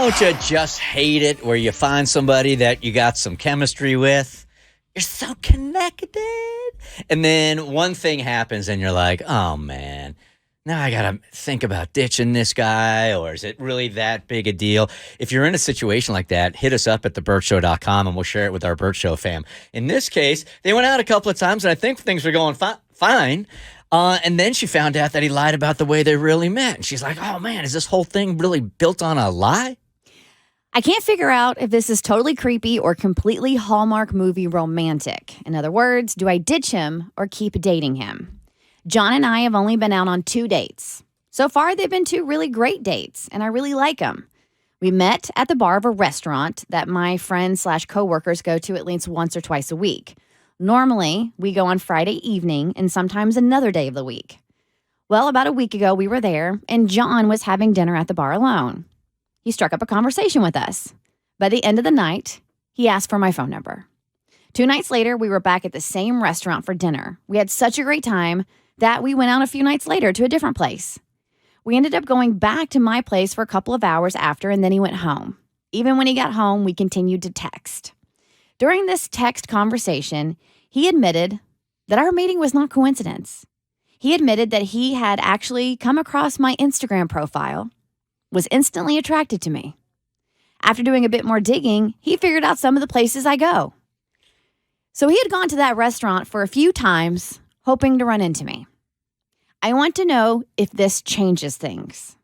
Don't you just hate it where you find somebody that you got some chemistry with? You're so connected. And then one thing happens and you're like, oh, man, now I got to think about ditching this guy, or is it really that big a deal? If you're in a situation like that, hit us up at thebertshow.com and we'll share it with our Bert Show fam. In this case, they went out a couple of times and I think things were going fine. And then she found out that he lied about the way they really met. And she's like, oh, man, is this whole thing really built on a lie? I can't figure out if this is totally creepy or completely Hallmark movie romantic. In other words, do I ditch him or keep dating him? John and I have only been out on 2 dates. So far, they've been 2 really great dates, and I really like them. We met at the bar of a restaurant that my friends/coworkers go to at least once or twice a week. Normally, we go on Friday evening and sometimes another day of the week. Well, about a week ago, we were there, and John was having dinner at the bar alone. He struck up a conversation with us. By the end of the night, he asked for my phone number. 2 nights later, we were back at the same restaurant for dinner. We had such a great time that we went out a few nights later to a different place. We ended up going back to my place for a couple of hours after, and then he went home. Even when he got home, we continued to text. During this text conversation, he admitted that our meeting was not coincidence. He admitted that he had actually come across my Instagram profile, was instantly attracted to me. After doing a bit more digging, he figured out some of the places I go. So he had gone to that restaurant for a few times, hoping to run into me. I want to know if this changes things.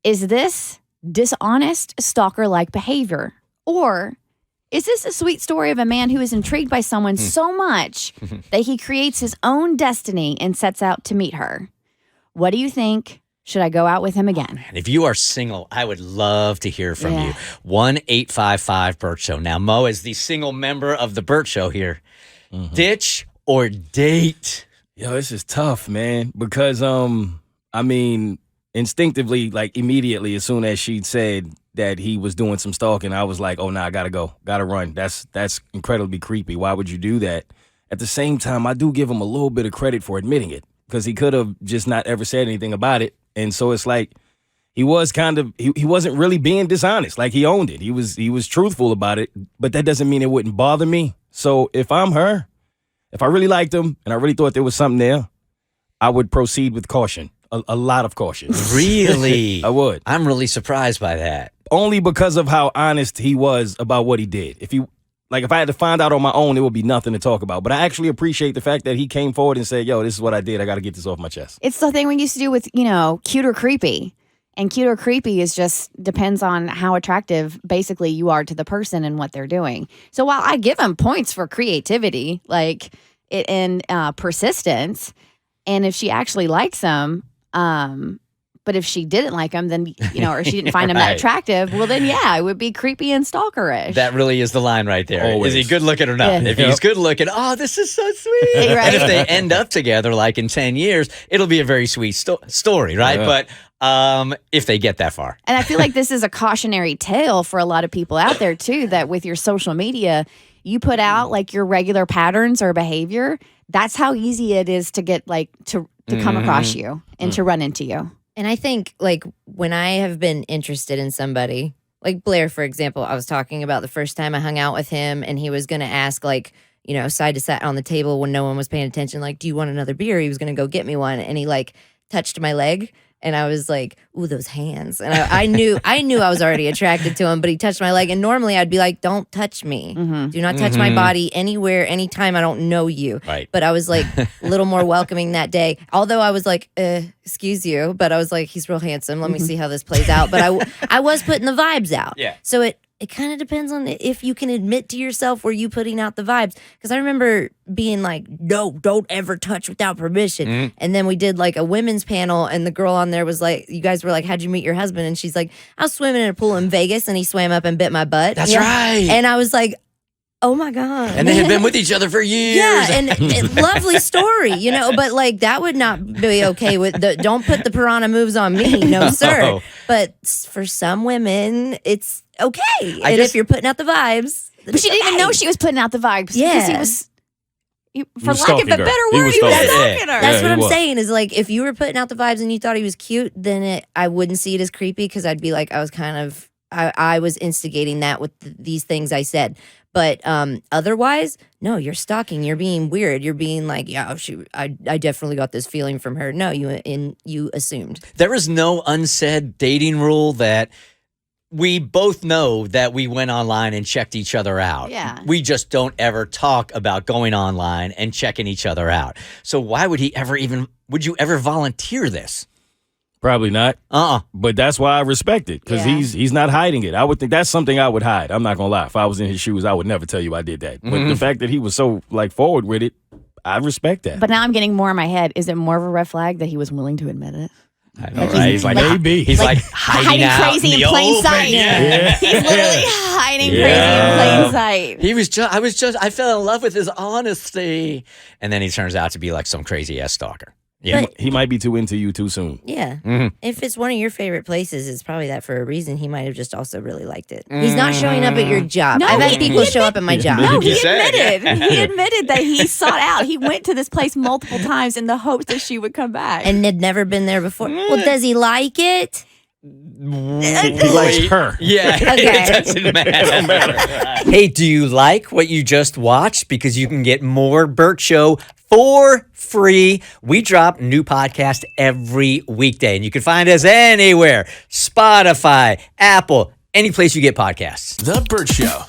Is this dishonest, stalker-like behavior? Or is this a sweet story of a man who is intrigued by someone so much that he creates his own destiny and sets out to meet her? What do you think? Should I go out with him again? And if you are single, I would love to hear from you. 1-855-BERT Show. Now, Mo, is the single member of the Bert Show here. Ditch or date? Yo, this is tough, man. Because, I mean, instinctively, like immediately, as soon as she said that he was doing some stalking, I was like, oh, nah, I gotta go. Gotta run. That's incredibly creepy. Why would you do that? At the same time, I do give him a little bit of credit for admitting it, because he could have just not ever said anything about it. And so it's like he was he wasn't really being dishonest. Like, he owned it. He was truthful about it, but that doesn't mean it wouldn't bother me. So if I'm her, if I really liked him and I really thought there was something there, I would proceed with caution, a lot of caution. Really? I would. I'm really surprised by that. Only because of how honest he was about what he did. If I had to find out on my own, it would be nothing to talk about. But I actually appreciate the fact that he came forward and said, yo, this is what I did. I got to get this off my chest. It's the thing we used to do with, cute or creepy. And cute or creepy is just depends on how attractive basically you are to the person and what they're doing. So while I give him points for creativity, and persistence, and if she actually likes him, but if she didn't like him, then, or she didn't find him that attractive, well, then, yeah, it would be creepy and stalkerish. That really is the line right there. Always. Is he good looking or not? Yeah. If he's good looking, oh, this is so sweet. Right. And if they end up together, like in 10 years, it'll be a very sweet story, right? Yeah. But if they get that far. And I feel like this is a cautionary tale for a lot of people out there, too, that with your social media, you put out like your regular patterns or behavior. That's how easy it is to get to come across you and to run into you. And I think, when I have been interested in somebody, like Blair, for example, I was talking about the first time I hung out with him, and he was going to ask, side to side on the table when no one was paying attention, do you want another beer? He was going to go get me one, and he, touched my leg, and I was like, ooh, those hands. And I knew I was already attracted to him, but he touched my leg, and normally I'd be like, don't touch me. Mm-hmm. Do not touch my body anywhere, anytime I don't know you. Right. But I was a little more welcoming that day. Although I was like, excuse you, but I was like, he's real handsome. Let me see how this plays out. But I was putting the vibes out. Yeah. So it kind of depends on if you can admit to yourself were you putting out the vibes. Because I remember being like, no, don't ever touch without permission. And then we did a women's panel, and the girl on there was like, you guys were like, how'd you meet your husband? And she's like, I was swimming in a pool in Vegas, and he swam up and bit my butt. That's right. And I was like, oh my God. And they had been with each other for years. Yeah, and lovely story, but that would not be okay with don't put the piranha moves on me, no sir. But for some women, it's okay. If you're putting out the vibes. But she didn't even know she was putting out the vibes. Yeah. Because he was, for was lack of a stalking her. better He word, was he was stalking her. stalking her. That's what he I'm was. saying is if you were putting out the vibes and you thought he was cute, then I wouldn't see it as creepy, because I'd be like, I was kind of I was instigating that with these things I said. But otherwise, no, you're stalking. You're being weird. You're being like, yeah, I definitely got this feeling from her. No, you assumed. There is no unsaid dating rule that we both know that we went online and checked each other out. Yeah. We just don't ever talk about going online and checking each other out. So why would would you ever volunteer this? Probably not. But that's why I respect it, because Yeah. he's not hiding it. I would think that's something I would hide. I'm not gonna lie. If I was in his shoes, I would never tell you I did that. But the fact that he was so like forward with it, I respect that. But now I'm getting more in my head. Is it more of a red flag that he was willing to admit it? I know, right? He's like, maybe. He's like hiding out crazy in the plain open. sight. Yeah. He's literally hiding crazy in Yeah. plain sight. I fell in love with his honesty. And then he turns out to be like some crazy ass stalker. Yeah. But- He might be too into you too soon. Yeah. Mhm. If it's one of your favorite places, it's probably that for a reason. He might have just also really liked it. He's not showing up at your job. No, I've had he people show up at my job. No, he You said. admitted. He admitted that he sought out. He went to this place multiple times in the hopes that she would come back. And had never been there before. Well, does he like it? He likes her. Yeah, Okay. it doesn't matter. Hey, do you like what you just watched? Because you can get more Bert Show for free. We drop new podcast every weekday, and you can find us anywhere. Spotify, Apple, any place you get podcasts. The Bert Show.